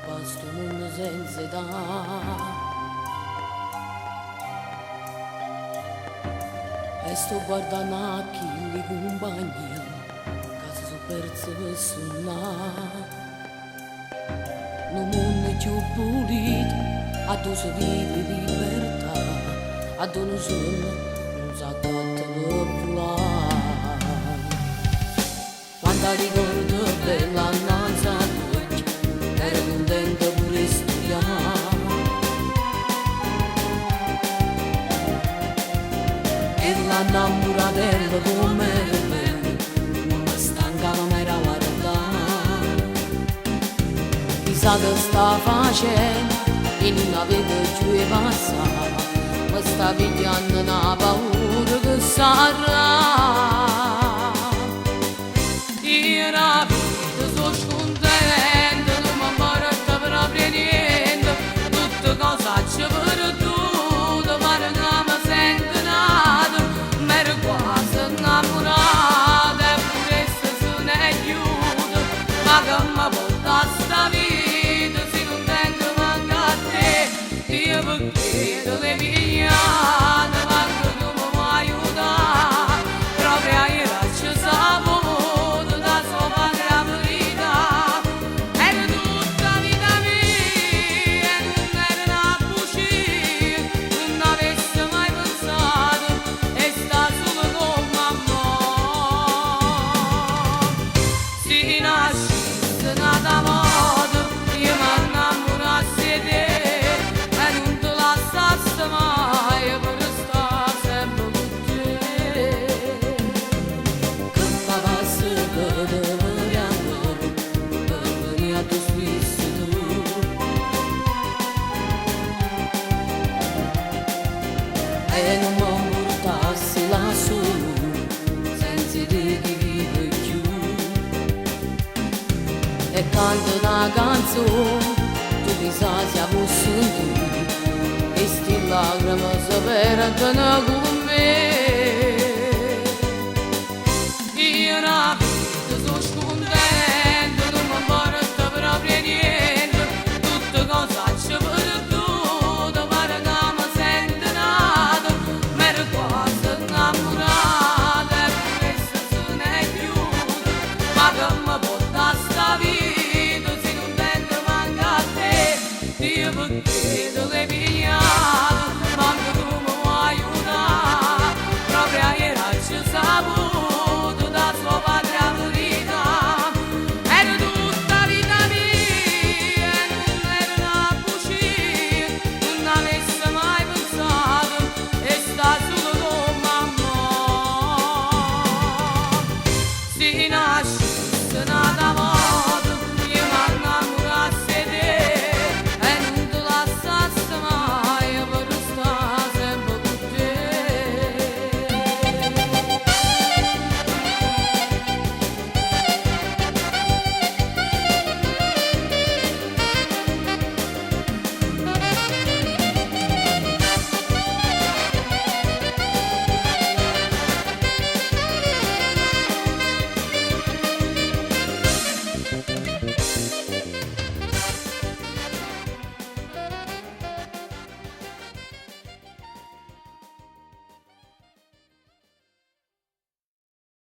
pasto mondo senza età. E sto guardando a chi li compagna, che si sono persi per suonare. Non mondo più pulito, a dove si vive libertà, a dove nessuno non sa tanto per volare. Quando ricordo bella annanza a noi, ero contento pure studiare. E l'innamoratella come me, non mi stancava mai da guardare. Chissà che sta facendo, e non avevo più e passare, mi sta pigliando una paura che sarà. Io la vita sono scontenta, non mi importa proprio niente, tutte cose ci perduto, pare che mi sento nato, mi ero quasi innamorata, eppure se ne chiude, ma che mi porta sta vita, se non tengo manco a te, io perché te le pigliate, ma che tu mi vuoi aiutare, proprio a io ci sapevo. E non mi portassi lassù, senza di chi vive più. E canto una canzone, tu chissà se fossi tu, e sti lacrime si perdono con me. Io la vita sono scontenta, non mi importa proprio niente, tutte cose ci perduto, pare che mi sento nato, mi ero quasi innamorata, eppure se ne chiude, ma che mi porta sta vita, se non tengo manco a te, io perché te